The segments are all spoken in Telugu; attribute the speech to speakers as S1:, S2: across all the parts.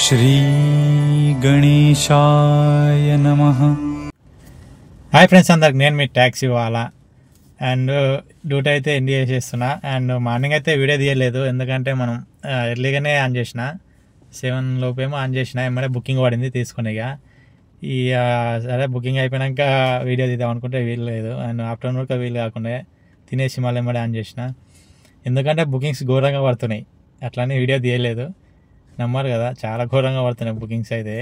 S1: శ్రీ గణేశాయ నమః.
S2: హాయ్ ఫ్రెండ్స్, అందరికి నేను మీ ట్యాక్సీ వాలా అండ్ డ్యూటీ అయితే ఎండ్ చేసేస్తున్నా. అండ్ మార్నింగ్ అయితే వీడియో తీయలేదు, ఎందుకంటే మనం ఎర్లీగానే ఆన్ చేసిన 7 లోపేమో ఆన్ చేసిన. ఏమైనా బుకింగ్ పడింది తీసుకుని ఈ సరే బుకింగ్ అయిపోయాక వీడియో తీద్దాం అనుకుంటే వీలు లేదు. అండ్ ఆఫ్టర్నూన్ కూడా వీలు కాకుండా తినేసి మళ్ళీ ఏమైనా ఆన్ చేసిన, ఎందుకంటే బుకింగ్స్ ఘోరంగా పడుతున్నాయి. అట్లానే వీడియో తీయలేదు, నమ్మరు కదా, చాలా ఘోరంగా పడుతున్నాయి బుకింగ్స్ అయితే.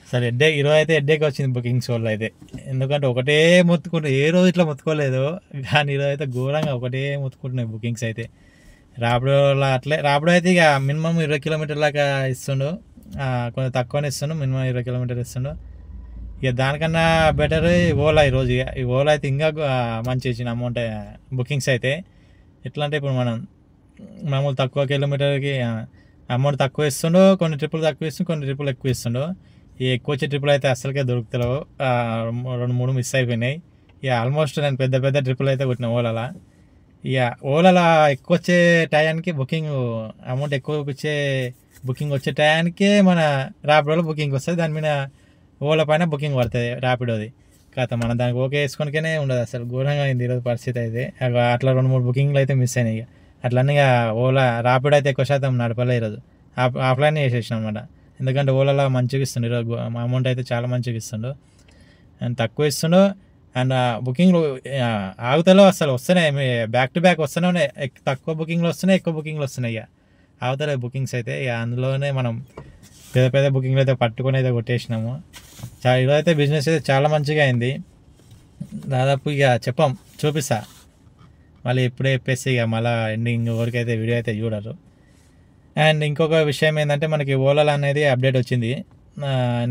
S2: అసలు ఈరోజు అయితే హెడ్ఏక్ వచ్చింది బుకింగ్స్ వల్ల అయితే, ఎందుకంటే ఒకటే మొత్తుకుంటే ఏ రోజు ఇట్లా మొత్తుకోలేదు, కానీ ఈరోజు అయితే ఘోరంగా ఒకటే మొత్తుకుంటున్నాయి బుకింగ్స్ అయితే. రాపిడోలో అట్లే, రాపిడో అయితే ఇక మినిమం 20 కిలోమీటర్ దాకా ఇస్తుండు, కొంచెం తక్కువనే ఇస్తుండు, మినిమం 20 కిలోమీటర్ ఇస్తుండు. ఇక దానికన్నా బెటర్ ఓలా. ఈరోజు ఈ ఓలా అయితే ఇంకా మంచి ఇచ్చిన అమౌంట్ బుకింగ్స్ అయితే. ఎట్లా అంటే ఇప్పుడు మనం మామూలు తక్కువ కిలోమీటర్కి అమౌంట్ తక్కువ ఇస్తుండో, కొన్ని ట్రిప్పులు తక్కువ ఇస్తుండు, కొన్ని ట్రిప్పులు ఎక్కువ ఇస్తుండో. ఈ ఎక్కువ వచ్చే ట్రిప్పులు అయితే అస్సలకే దొరుకుతలేవు, 2-3 మిస్ అయిపోయినాయి. ఇక ఆల్మోస్ట్ నేను పెద్ద పెద్ద ట్రిప్పులు అయితే కొట్టిన ఓలాలా. ఇక ఓలాలా ఎక్కువ వచ్చే టయానికి బుకింగ్ అమౌంట్ ఎక్కువ ఇచ్చే బుకింగ్ వచ్చే టయానికే మన ర్యాపిడోలో బుకింగ్ వస్తుంది, దాని మీద ఓలా పైన బుకింగ్ పడుతుంది ర్యాపిడోది. కాకపోతే మనం దానికి ఓకే వేసుకొనికే ఉండదు. అసలు ఘోరంగా అయింది ఈరోజు పరిస్థితి అయితే. అట్లా 2-3 బుకింగ్లు అయితే మిస్ అయినాయి. ఇక అట్లనే ఇక ఓలా ర్యాపిడో అయితే ఎక్కువ శాతం నడపలే ఈరోజు, ఆఫ్లైన్ చేసేసిన అనమాట. ఎందుకంటే ఓలాలో మంచిగా ఇస్తుండు ఈరోజు, అమౌంట్ అయితే చాలా మంచిగా ఇస్తుండు అండ్ తక్కువ ఇస్తుండు. అండ్ బుకింగ్లు ఆగుతలో అసలు వస్తున్నాయి, బ్యాక్ టు బ్యాక్ వస్తూనే ఉన్నాయి. తక్కువ బుకింగ్లు వస్తున్నాయి, ఎక్కువ బుకింగ్లు వస్తున్నాయి. ఇక ఆగుతలే బుకింగ్స్ అయితే. ఇక అందులోనే మనం పెద్ద పెద్ద బుకింగ్లు అయితే పట్టుకొని అయితే కొట్టేసినాము. ఈరోజు అయితే బిజినెస్ అయితే చాలా మంచిగా అయింది. దాదాపు ఇక చూపిస్తా మళ్ళీ ఇప్పుడే చెప్పేసి ఇక మళ్ళీ ఎండింగ్ వరకు అయితే వీడియో అయితే చూడరు. అండ్ ఇంకొక విషయం ఏంటంటే, మనకి ఓలాలో అనేది అప్డేట్ వచ్చింది.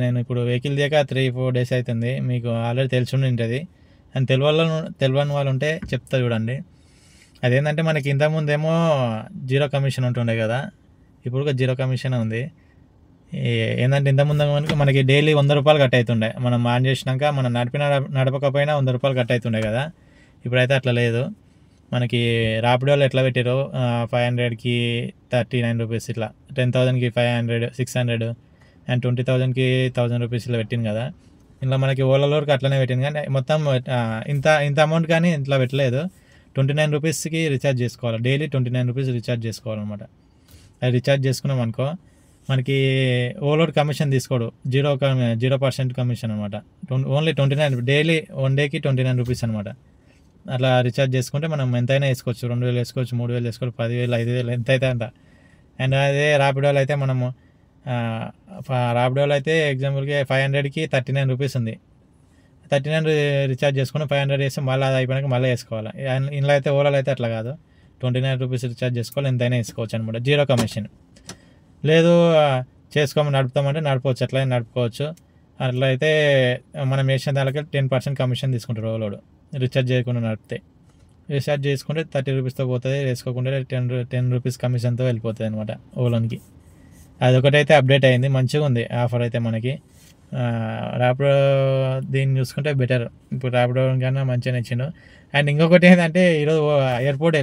S2: నేను ఇప్పుడు వెహికల్ దిగాక 3-4 డేస్ అవుతుంది, మీకు ఆల్రెడీ తెలిసి ఉంటుంది. అండ్ తెలియని వాళ్ళు ఉంటే చెప్తా చూడండి. అదేంటంటే మనకి ఇంతకుముందేమో 0 కమిషన్ ఉంటుండే కదా, ఇప్పుడు కూడా 0 కమిషన్ ఉంది. ఏంటంటే ఇంతకుముందు మనకి డైలీ 100 రూపాయలు కట్ అవుతుండే, మనం ఆన్ చేసినాక మనం నడపకపోయినా 100 రూపాయలు కట్ అవుతుండే కదా. ఇప్పుడైతే అట్లా లేదు. మనకి ర్యాపిడోలో ఎట్లా పెట్టారో 500కి 39 రూపీస్, ఇట్లా 10,000కి 500, 600 అండ్ 20,000కి 1,000 రూపీస్ ఇలా పెట్టింది కదా. ఇలా మనకి ఓలాలో వరకు అట్లనే పెట్టింది, కానీ మొత్తం ఇంత అమౌంట్ కానీ ఇంట్లో పెట్టలేదు. 29 రూపీస్కి రీఛార్జ్ చేసుకోవాలి, డైలీ 29 రూపీస్ రీఛార్జ్ చేసుకోవాలన్నమాట. అది రీఛార్జ్ చేసుకున్నాం అనుకో, మనకి ఓలోడ్ కమిషన్ తీసుకోడు, 0% కమిషన్ అనమాట. ఓన్లీ 29 డైలీ, 1 డేకి 29 రూపీస్ అనమాట. అట్లా రీఛార్జ్ చేసుకుంటే మనం ఎంతైనా వేసుకోవచ్చు, 2,000 వేసుకోవచ్చు, 3,000 వేసుకోవచ్చు, 10,000, 5,000 ఎంత అయితే అంత. అండ్ అదే ర్యాపిడోలో అయితే మనము ర్యాపిడోలో అయితే ఎగ్జాంపుల్కి 500కి 39 రూపీస్ ఉంది. 39 రీఛార్జ్ చేసుకుని 500 వేసి మళ్ళీ అది అయిపోయినాక మళ్ళీ వేసుకోవాలి. ఇంట్లో అయితే ఓలాలో అయితే అట్లా కాదు, 29 రూపీస్ రీఛార్జ్ చేసుకోవాలి, ఎంతైనా వేసుకోవచ్చు అనమాట, 0 కమిషన్. లేదు నడుపుతామంటే నడపవచ్చు, అట్లా నడుపుకోవచ్చు. అట్లా అయితే మనం వేసిన దానికి 10% కమిషన్ తీసుకుంటారు ఓలోడు, రీఛార్జ్ చేయకుండా నడిపితే. రీఛార్జ్ చేసుకుంటే 30 రూపీస్తో పోతుంది, వేసుకోకుండా 10 రూపీస్ కమిషన్తో వెళ్ళిపోతుంది అనమాట ఓలోన్కి. అదొకటైతే అప్డేట్ అయింది, మంచిగా ఉంది ఆఫర్ అయితే మనకి. ర్యాపిడో దీన్ని చూసుకుంటే బెటర్, ఇప్పుడు ర్యాపిడో కన్నా మంచిగా ఇచ్చిండు. అండ్ ఇంకొకటి ఏంటంటే, ఈరోజు ఎయిర్పోర్ట్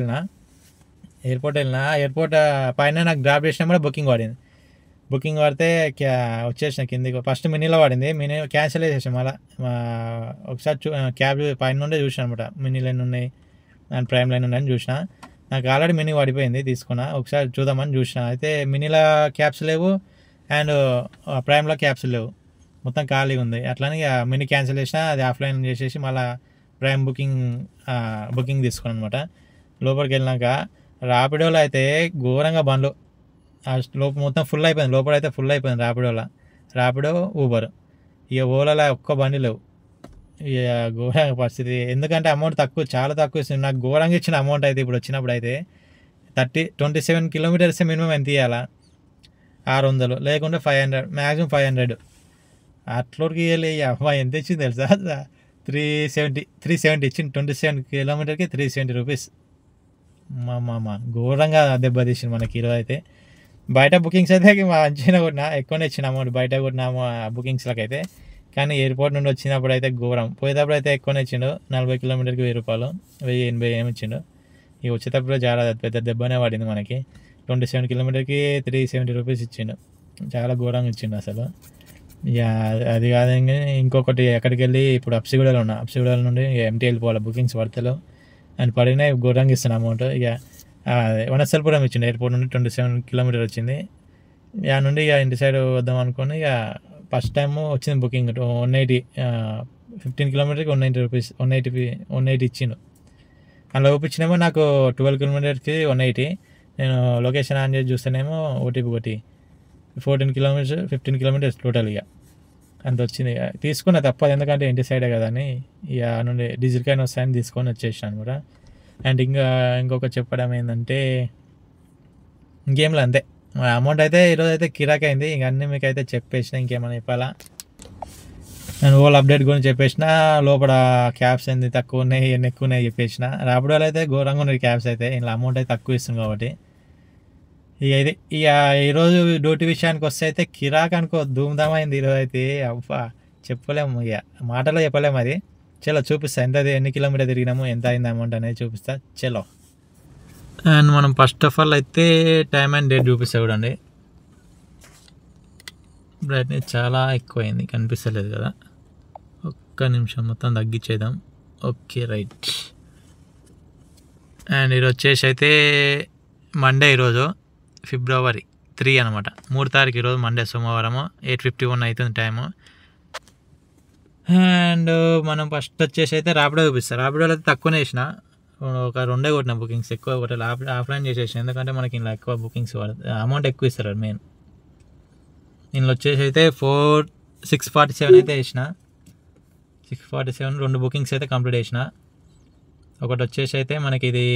S2: ఎయిర్పోర్ట్ పైన నాకు డ్రాప్ చేసినా కూడా బుకింగ్ పడితే వచ్చేసిన కిందికి. ఫస్ట్ మినీలో పడింది, మినీ క్యాన్సిల్ చేసేసాం. మళ్ళీ ఒకసారి క్యాబ్ పైన నుండే చూసాను అనమాట, మినీ లైన్ ఉన్నాయి అండ్ ప్రైమ్ లైన్ ఉన్నాయని చూసిన. నాకు ఆల్రెడీ మినీ పడిపోయింది, తీసుకున్నా, ఒకసారి చూద్దామని చూసిన. అయితే మినీలో క్యాబ్స్ లేవు అండ్ ప్రైమ్లో క్యాబ్స్ లేవు, మొత్తం ఖాళీగా ఉంది. అట్లానే మినీ క్యాన్సిల్ చేసిన, అది ఆఫ్లైన్ చేసేసి మళ్ళీ ప్రైమ్ బుకింగ్ తీసుకున్నాను అనమాట. లోపలికి వెళ్ళినాక ర్యాపిడోలో అయితే ఘోరంగా బండ్లు, మొత్తం ఫుల్ అయిపోయింది, లోపల అయితే ఫుల్ అయిపోయింది ర్యాపిడో ఊబర్. ఇక ఓలాలో ఒక్క బండి లేవు. ఇక ఘోరంగా పరిస్థితి, ఎందుకంటే అమౌంట్ చాలా తక్కువ ఇస్తుంది. నాకు ఘోరంగా ఇచ్చిన అమౌంట్ అయితే ఇప్పుడు వచ్చినప్పుడు అయితే 27 కిలోమీటర్స్ మినిమం ఎంత ఇవ్వాలా, 600 లేకుంటే 500, మ్యాక్సిమం 500. అట్లోకి వెళ్ళి అమ్మాయి ఎంత ఇచ్చింది తెలుసా, 370 ఇచ్చింది. 27 కిలోమీటర్కి 370 రూపీస్. మా ఘోరంగా దెబ్బతీసింది మనకి ఈరోజు అయితే. బయట బుకింగ్స్ అయితే మంచిగా కొట్టినా, ఎక్కువనే ఇచ్చిన అమౌంట్ బయట కొట్టిన బుకింగ్స్లకు అయితే. కానీ ఎయిర్పోర్ట్ నుండి వచ్చినప్పుడు అయితే ఘోరం, పోయేటప్పుడు అయితే ఎక్కువనే ఇచ్చిండు, 40 కిలోమీటర్కి 1,000 రూపాయలు, 1,080 ఏమి ఇచ్చిండు. ఇక వచ్చేటప్పుడు చాలా పెద్ద దెబ్బనే పడింది మనకి. 27 కిలోమీటర్కి 370 రూపీస్ ఇచ్చిండు. చాలా ఘోరంగా ఇచ్చిండు అసలు. ఇక అది కాదు, ఇంకొకటి ఎక్కడికి వెళ్ళి ఇప్పుడు అప్సిగూడలో ఉన్నా, అప్సిగూడల నుండి ఎంటీ వెళ్ళిపోవాలి, బుకింగ్స్ పడతలేవు అండ్ పడినాయి, ఘోరంగా ఇస్తాను అమౌంట్. ఇక వనస్థలపురం ఇచ్చిండు, ఎయిర్పోర్ట్ నుండి 27 కిలోమీటర్ వచ్చింది. ఇక నుండి ఇక ఇంటి సైడ్ వద్దాం అనుకుని ఇక ఫస్ట్ టైం వచ్చింది బుకింగ్ 180, 15 కిలోమీటర్కి 190 రూపీస్, 180 ఇచ్చిండు. అలా చూపించినేమో నాకు 12 కిలోమీటర్కి 180. నేను లొకేషన్ ఆన్ చేసి చూస్తేనేమో ఓటీపీ కొట్టి 14 కిలోమీటర్స్, 15 కిలోమీటర్స్ టోటల్. ఇక అంత వచ్చింది. ఇక తీసుకున్న తప్పదు, ఎందుకంటే ఇంటి సైడే కదా అని ఇక నుండి డీజిల్ కాయిన్ వస్తాయని తీసుకొని వచ్చేసాను కూడా. అండ్ ఇంకొక చెప్పడం ఏంటంటే ఇంకేంలో అంతే, అమౌంట్ అయితే ఈరోజు అయితే కిరాక్ అయింది. ఇంక అన్నీ మీకు అయితే చెప్పేసిన, ఇంకేమైనా చెప్పాలా. నేను ఓల్ అప్డేట్ గురించి చెప్పేసిన, లోపల క్యాబ్స్ ఏంది తక్కువ ఉన్నాయి, ఎన్ని ఎక్కువ ఉన్నాయి చెప్పేసిన. రాపిడో వాళ్ళు అయితే ఘోరంగా ఉన్నాయి క్యాబ్స్ అయితే, ఇలా అమౌంట్ అయితే తక్కువ ఇస్తుంది కాబట్టి. ఇక ఈరోజు డ్యూటీ విషయానికి వస్తే అయితే కిరాక్ అనుకో, ధూమ్ధామైంది ఈరోజు అయితే. అబ్బా చెప్పలేము, ఇక మాటలో చెప్పలేము అది. చలో చూపిస్తా, ఎన్ని కిలోమీటర్ తిరిగినాము, ఎంత అయింది అమౌంట్ అనేది చూపిస్తా, చలో. అండ్ మనం ఫస్ట్ ఆఫ్ ఆల్ అయితే టైం అండ్ డేట్ చూపిస్తా చూడండి. బ్రైట్నెస్ చాలా ఎక్కువైంది, కనిపిస్తలేదు కదా. ఒక్క నిమిషం మొత్తం తగ్గించేద్దాం. Okay right. అండ్ ఈరోజు వచ్చేసి అయితే మండే, ఈరోజు February 3 అనమాట, 3 తారీఖు ఈరోజు మండే, సోమవారము. 8:51 అవుతుంది టైము. అండ్ మనం ఫస్ట్ వచ్చేసి అయితే రాపిడో చూపిస్తాం. రాపిడోలో అయితే తక్కువనే వేసిన, ఒక 2 కొట్టిన బుకింగ్స్, ఎక్కువ కొట్టాలి, ఆఫ్లైన్ చేసేసిన, ఎందుకంటే మనకి ఇలా ఎక్కువ బుకింగ్స్ అమౌంట్ ఎక్కువ ఇస్తారు మెయిన్. ఇందులో వచ్చేసి అయితే 647 అయితే వేసిన, 647 2 బుకింగ్స్ అయితే కంప్లీట్ చేసిన. ఒకటి వచ్చేసి అయితే మనకి ఇది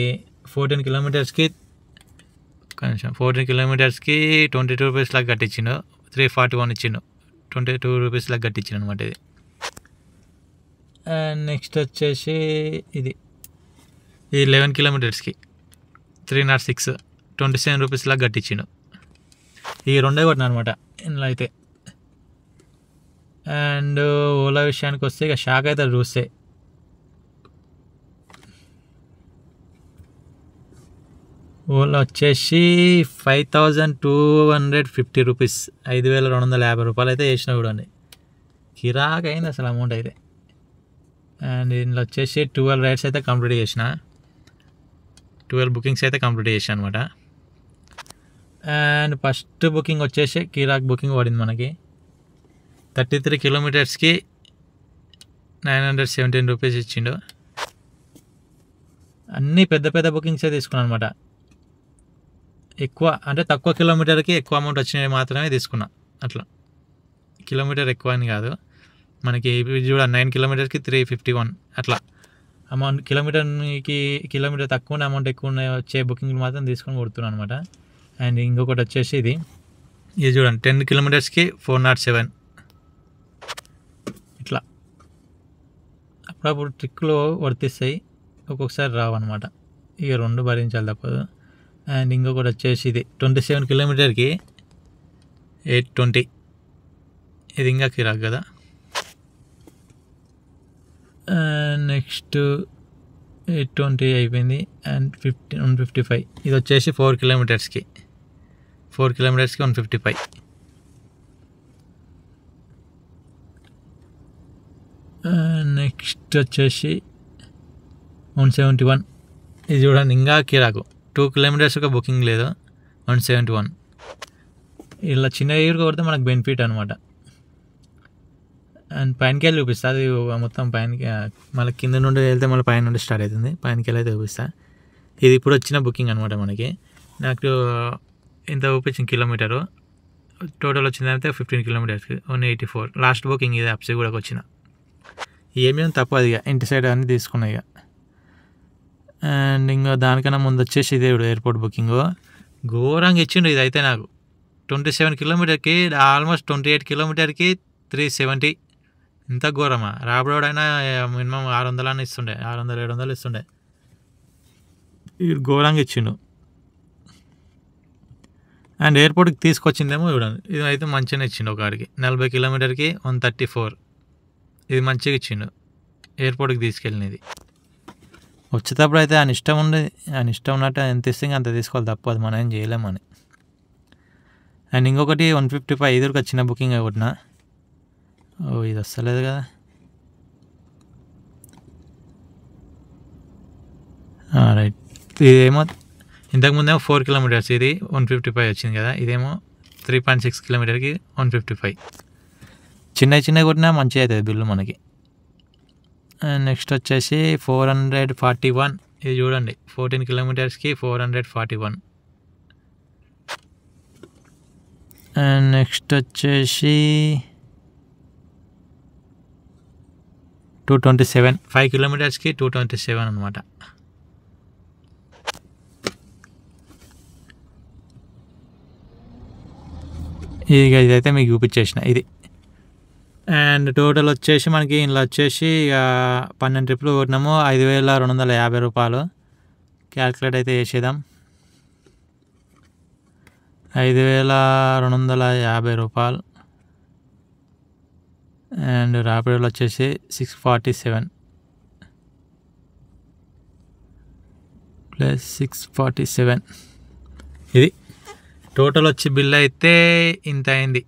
S2: 14 కిలోమీటర్స్కి 22 రూపీస్ లాగా కట్టించిండు, 341 ఇచ్చిండు, 22 రూపీస్ లాగా కట్టించిండు అనమాట ఇది. అండ్ నెక్స్ట్ వచ్చేసి ఇది 11 కిలోమీటర్స్కి 306, 27 రూపీస్ లాగా కట్టించిండు. ఈ 2 కొట్టిన అనమాట ఇందులో అయితే. అండ్ ఓలా విషయానికి వస్తే ఇక షాక్ అయితే చూస్తే, ఓలా వచ్చేసి 5250 రూపీస్, 5250 రూపాయలు అయితే వేసిన చూడండి. కిరాక్ అయింది అసలు అమౌంట్ అయితే. అండ్ ఇందులో వచ్చేసి 12 రైడ్స్ అయితే కంప్లీట్ చేసిన, 12 బుకింగ్స్ అయితే కంప్లీట్ చేసిన అనమాట. అండ్ ఫస్ట్ బుకింగ్ వచ్చేసి కిరాక్ బుకింగ్ పడింది మనకి 33 కిలోమీటర్స్కి 917 రూపీస్ ఇచ్చిండు. అన్నీ పెద్ద పెద్ద బుకింగ్సే తీసుకున్నాను అనమాట. ఎక్కువ అంటే తక్కువ కిలోమీటర్కి ఎక్కువ అమౌంట్ వచ్చినవి మాత్రమే తీసుకున్నా, అట్లా కిలోమీటర్ ఎక్కువ అని కాదు. మనకి చూడ 9 కిలోమీటర్కి 351 అట్లా అమౌంట్, కిలోమీటర్ తక్కువ ఉన్న అమౌంట్ ఎక్కువ వచ్చే బుకింగ్లు మాత్రం తీసుకొని కొడుతున్నాను అనమాట. అండ్ ఇంకొకటి వచ్చేసి ఇది చూడండి 10 కిలోమీటర్స్కి 407 ఇట్లా. అప్పుడప్పుడు ట్రిక్లో వర్తిస్తాయి, ఒక్కొక్కసారి రావు అనమాట. ఇక 2 భరించాలి తప్పదు. అండ్ ఇంకొకటి వచ్చేసి ఇది 27 కిలోమీటర్కి 820, ఇది ఇంకా కిరాక్ కదా. అండ్ నెక్స్ట్ 820 అయిపోయింది. అండ్ 155, ఇది వచ్చేసి 4 కిలోమీటర్స్కి 155. నెక్స్ట్ వచ్చేసి 171, ఇది చూడండి ఇంకా కిరాకు, 2 కిలోమీటర్స్ ఒక బుకింగ్ లేదు, 171. ఇలా చిన్న ఎగురు కొడితే మనకు బెనిఫిట్ అనమాట. అండ్ పైనకి వెళ్ళి చూపిస్తా, అది మొత్తం పైనకి, మళ్ళీ కింద నుండి వెళ్తే మళ్ళీ పైన నుండి స్టార్ట్ అవుతుంది, పైనకి వెళ్ళి అయితే చూపిస్తా. ఇది ఇప్పుడు వచ్చిన బుకింగ్ అనమాట మనకి. నాకు ఇంత చూపించిన కిలోమీటరు టోటల్ వచ్చిందంటే 15 కిలోమీటర్స్కి 184. లాస్ట్ బుకింగ్ ఇది అప్సి కూడా వచ్చిన. ఏమేమి తప్పదు ఇక, ఇంటి సైడ్ అన్నీ తీసుకున్నాయి ఇక. అండ్ ఇంకా దానికన్నా ముందు వచ్చేసి ఇదే ఎయిర్పోర్ట్ బుకింగ్ ఘోరంగా ఇచ్చిండు. ఇది అయితే నాకు 27 కిలోమీటర్కి ఆల్మోస్ట్ 28 కిలోమీటర్కి 370. ఇంత ఘోరమా? రాబడోడైనా మినిమం 600 అని ఇస్తుండే, 600-700 ఇస్తుండే. ఇది ఘోరంగా ఇచ్చిండు. అండ్ ఎయిర్పోర్ట్కి తీసుకొచ్చిందేమో చూడండి, ఇది అయితే మంచిగానే ఇచ్చిండు. ఒకడికి 40 కిలోమీటర్కి 134, ఇది మంచిగా ఇచ్చిండు. ఎయిర్పోర్ట్కి తీసుకెళ్ళినది. వచ్చేటప్పుడు అయితే ఆయన ఇష్టం ఉన్నట్టు ఎంత ఇస్తే అంత తీసుకోవాలి, తప్పదు, మనం ఏం చేయలేమని. అండ్ ఇంకొకటి 155 ఎదురుగా చిన్న బుకింగ్ కొట్టిన. ఇది వస్తలేదు కదా. రైట్, ఇదేమో ఇంతకుముందేమో 4 కిలోమీటర్స్, ఇది 155 వచ్చింది కదా. ఇదేమో 3.6 కిలోమీటర్కి 155. చిన్న కొట్టినా మంచిగా అవుతుంది బిల్లు మనకి. అండ్ నెక్స్ట్ వచ్చేసి 441. ఇది చూడండి, 14 కిలోమీటర్స్కి 441. అండ్ నెక్స్ట్ వచ్చేసి 227. 5 కిలోమీటర్స్కి 227 అనమాట. ఇదైతే మీకు చూపించేసిన ఇది. అండ్ టోటల్ వచ్చేసి మనకి ఇందులో వచ్చేసి ఇక 12 ట్రిప్లు కొట్టినాము. 5,250 రూపాయలు. క్యాల్కులేట్ అయితే చేసేద్దాం. 5,250 రూపాయలు. అండ్ ర్యాపిడోలో వచ్చేసి 647 ప్లస్ 647. ఇది టోటల్ వచ్చి బిల్ అయితే ఇంత అయింది.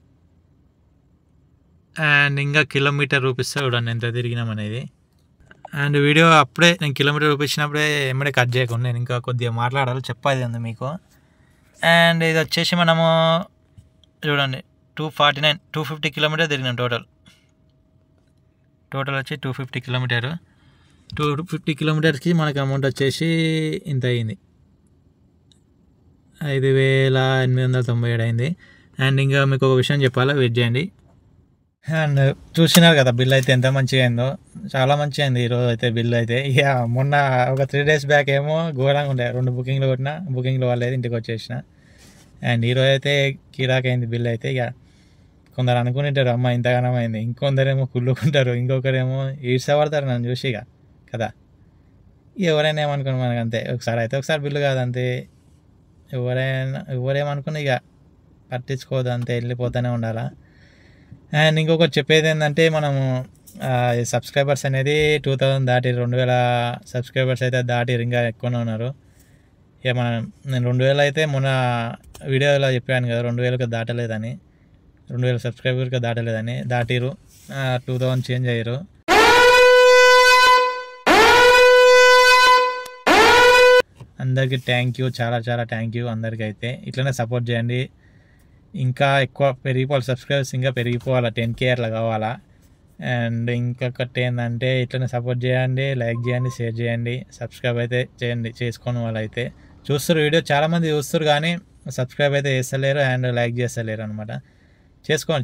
S2: అండ్ ఇంకా కిలోమీటర్ చూపిస్తే చూడండి ఎంత తిరిగినాం అనేది. అండ్ వీడియో అప్పుడే నేను కిలోమీటర్ చూపించినప్పుడే ఎమ్మడే కట్ చేయకుండా నేను ఇంకా కొద్దిగా మాట్లాడాలి, చెప్పేది ఉంది మీకు. అండ్ ఇది వచ్చేసి మనము చూడండి 250 కిలోమీటర్ తిరిగినాం టోటల్ వచ్చి 250 కిలోమీటర్. 250 కిలోమీటర్స్కి మనకి అమౌంట్ వచ్చేసి ఇంత అయింది, 5,897 అయింది. అండ్ ఇంకా మీకు ఒక విషయం చెప్పాలా, వెయిట్ చేయండి. అండ్ చూసినారు కదా బిల్ అయితే ఎంత మంచిగా అయిందో, చాలా మంచిగా అయింది ఈరోజు అయితే బిల్ అయితే. ఇక మొన్న ఒక 3 days బ్యాక్ ఏమో ఘోరంగా ఉండే, 2 బుకింగ్లు కొట్టిన, బుకింగ్లు వాళ్ళేది ఇంటికి వచ్చేసిన. అండ్ ఈరోజు అయితే కిరాక్ అయింది బిల్ అయితే. ఇక కొందరు అనుకుంటారు అమ్మ ఇంతగానం అయింది, ఇంకొందరేమో కుళ్ళుకుంటారు, ఇంకొకరేమో ఈడ్చబడతారు నన్ను చూసి ఇక కదా. ఎవరైనా ఏమనుకోండి మనకు అంతే, ఒకసారి బిల్లు కాదు అంతే. ఎవరేమనుకున్నా ఇక పట్టించుకోవద్దు అంతే, వెళ్ళిపోతూనే ఉండాలా. అండ్ ఇంకొకటి చెప్పేది ఏంటంటే, మనము సబ్స్క్రైబర్స్ అనేది 2000 దాటి 2000 సబ్స్క్రైబర్స్ అయితే దాటి ఇంకా ఎక్కువనే ఉన్నారు. ఇక నేను 2000 అయితే మొన్న వీడియోలో చెప్పాను కదా, 2000కి దాటలేదని, 2000 సబ్స్క్రైబర్కి దాటలేదని. దాటిరు, 2000 చేంజ్ అయ్యారు. అందరికీ థ్యాంక్ యూ, చాలా థ్యాంక్ యూ అందరికీ. అయితే ఇట్లనే సపోర్ట్ చేయండి, ఇంకా ఎక్కువ పెరిగిపోవాలి, సబ్స్క్రైబర్స్ ఇంకా పెరిగిపోవాలి, 10K అట్లా కావాలా. అండ్ ఇంకొకటి ఏంటంటే ఇట్లనే సపోర్ట్ చేయండి, లైక్ చేయండి, షేర్ చేయండి, సబ్స్క్రైబ్ అయితే చేయండి. చేసుకుని వాళ్ళు అయితే చూస్తారు వీడియో, చాలామంది చూస్తారు కానీ సబ్స్క్రైబ్ అయితే చేస్తలేరు అండ్ లైక్ చేస్తలేరు అనమాట.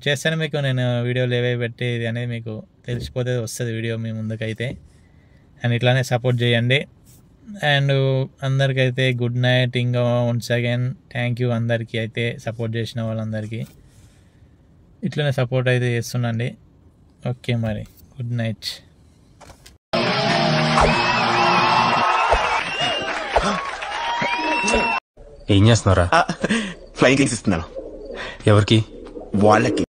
S2: చేస్తేనే మీకు నేను వీడియోలు ఏవేవి పెట్టేది అనేది మీకు తెలిసిపోతే వస్తుంది వీడియో మీ ముందుకైతే. అండ్ ఇట్లానే సపోర్ట్ చేయండి. అండ్ అందరికైతే గుడ్ నైట్. ఇంకా వన్స్ అగైన్ థ్యాంక్ యూ అందరికీ అయితే, సపోర్ట్ చేసిన వాళ్ళందరికీ. ఇట్లనే సపోర్ట్ అయితే చేస్తుండండి. ఓకే మరి, గుడ్ నైట్.
S1: ఏం చేస్తున్నారా?
S3: ఫ్లైయింగ్ కిక్స్ ఇస్తున్నాను.
S1: ఎవరికి?
S3: వాళ్ళకి.